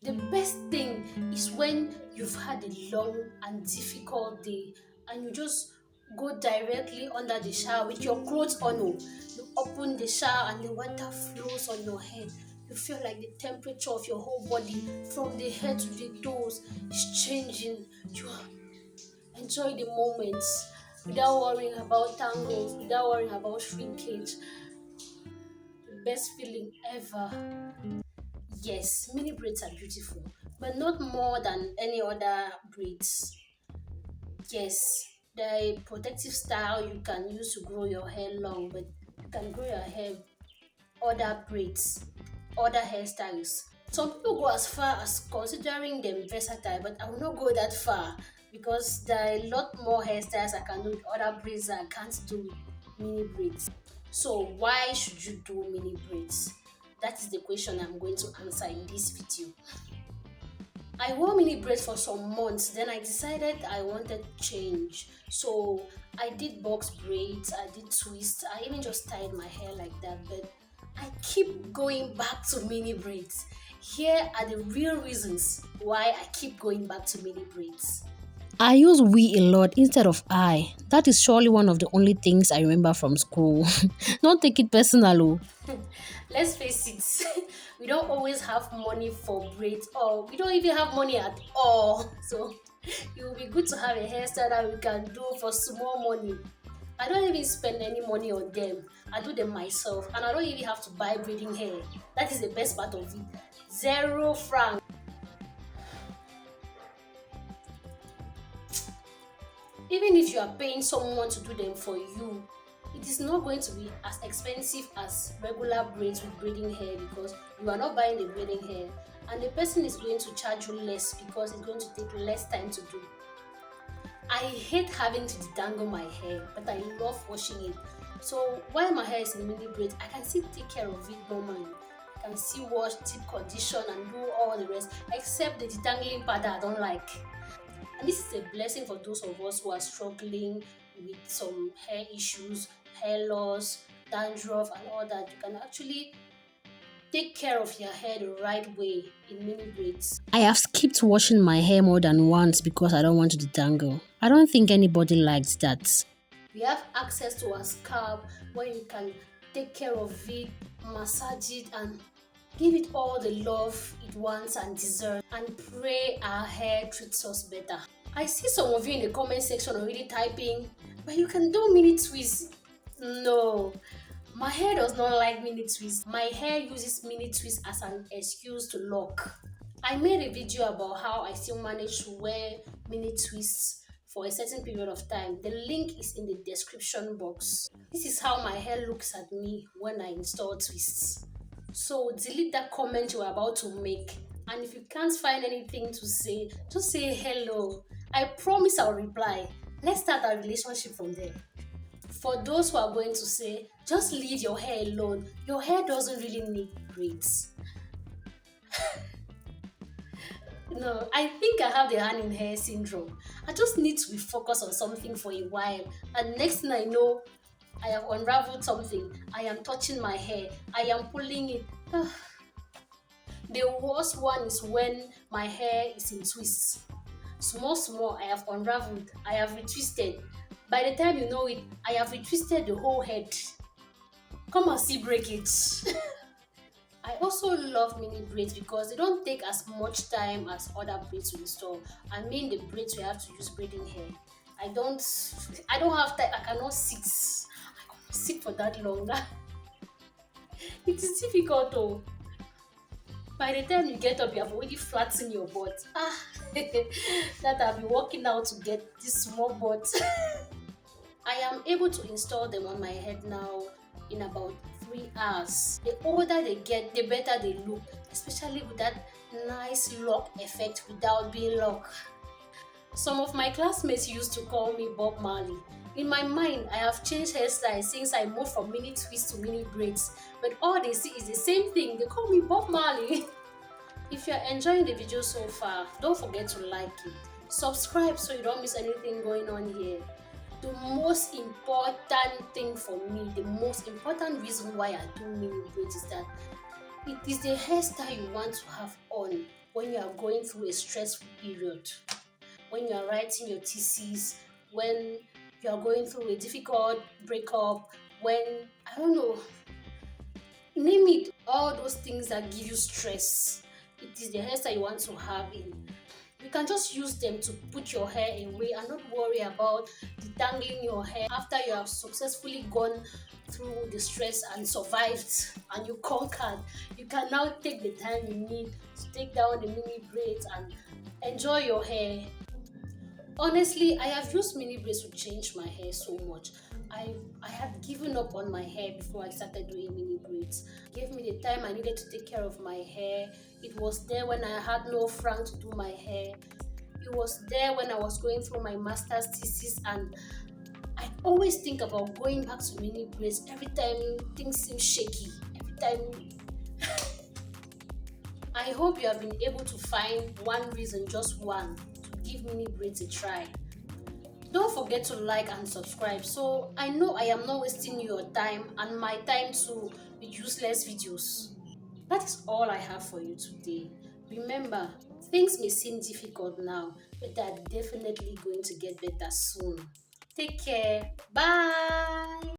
The best thing is when you've had a long and difficult day and you just go directly under the shower with your clothes on. Oh. You open the shower and the water flows on your head. You feel like the temperature of your whole body from the head to the toes is changing. You enjoy the moments without worrying about tangles, without worrying about shrinkage. The best feeling ever. Yes, mini braids are beautiful, but not more than any other braids. Yes, they're a protective style you can use to grow your hair long, but you can grow your hair other braids, other hairstyles. Some people go as far as considering them versatile, but I will not go that far because there are a lot more hairstyles I can do with other braids that I can't do with mini braids. So why should you do mini braids? That is the question I'm going to answer in this video. I wore mini braids for some months, then I decided I wanted change. So I did box braids, I did twists, I even just tied my hair like that, but I keep going back to mini braids. Here are the real reasons why I keep going back to mini braids. I use we a lot instead of I. That is surely one of the only things I remember from school. Don't take it personal. Oh. Let's face it, we don't always have money for braids, or we don't even have money at all. So it will be good to have a hairstyle that we can do for small money. I don't even spend any money on them. I do them myself, and I don't even have to buy braiding hair. That is the best part of it. 0 franc. Even if you are paying someone to do them for you, it is not going to be as expensive as regular braids with braiding hair because you are not buying the braiding hair, and the person is going to charge you less because it's going to take less time to do. I hate having to detangle my hair, but I love washing it. So while my hair is in mini braids, I can still take care of it normally. I can still wash, deep condition, and do all the rest, except the detangling part that I don't like. And this is a blessing for those of us who are struggling with some hair issues, hair loss, dandruff, and all that. You can actually take care of your hair the right way in mini braids. I have skipped washing my hair more than once because I don't want to detangle. I don't think anybody likes that. We have access to a scalp where you can take care of it, massage it, and give it all the love it wants and deserves, and pray our hair treats us better. I see some of you in the comment section already typing, but you can do mini twists. No, my hair does not like mini twists. My hair uses mini twists as an excuse to lock. I made a video about how I still manage to wear mini twists for a certain period of time. The link is in the description box. This is how my hair looks at me when I install twists. So delete that comment you are about to make. And if you can't find anything to say, just say hello. I promise I'll reply. Let's start our relationship from there. For those who are going to say, just leave your hair alone. Your hair doesn't really need braids. No, I think I have the hand in hair syndrome. I just need to be focused on something for a while, and next thing I know, I have unraveled something. I am touching my hair. I am pulling it. The worst one is when my hair is in twists. Small, small, I have unraveled. I have retwisted. By the time you know it, I have retwisted the whole head. Come and see breakage. I also love mini braids because they don't take as much time as other braids to install. I mean the braids we have to use braiding hair. I don't have time. I cannot sit. I cannot sit for that long. It is difficult though. By the time you get up, you have already flattened your butt. That I've been working out to get this small butt. I am able to install them on my head now in about 3 hours. The older they get, the better they look, especially with that nice lock effect without being locked. Some of my classmates used to call me Bob Marley. In my mind, I have changed hairstyles since I moved from mini twists to mini braids, but all they see is the same thing. They call me Bob Marley. If you're enjoying the video so far, don't forget to like it. Subscribe so you don't miss anything going on here. The most important thing for me, the most important reason why I do mini braids is that it is the hairstyle you want to have on. when you are going through a stressful period, when you are writing your thesis, when you are going through a difficult breakup, when, I don't know, name it, all those things that give you stress. It is the hairstyle you want to have in. You can just use them to put your hair away and not worry about detangling your hair after you have successfully gone through the stress and survived and you conquered. You can now take the time you need to take down the mini braids and enjoy your hair. Honestly, I have used mini braids to change my hair so much. I had given up on my hair before I started doing mini braids. Gave me the time I needed to take care of my hair. It was there when I had no franc to do my hair. It was there when I was going through my master's thesis, and I always think about going back to mini braids every time things seem shaky. Every time, I hope you have been able to find one reason, just one, to give mini braids a try. Don't forget to like and subscribe so I know I am not wasting your time and my time too with useless videos. That is all I have for you today. Remember, things may seem difficult now, but they're definitely going to get better soon. Take care. Bye.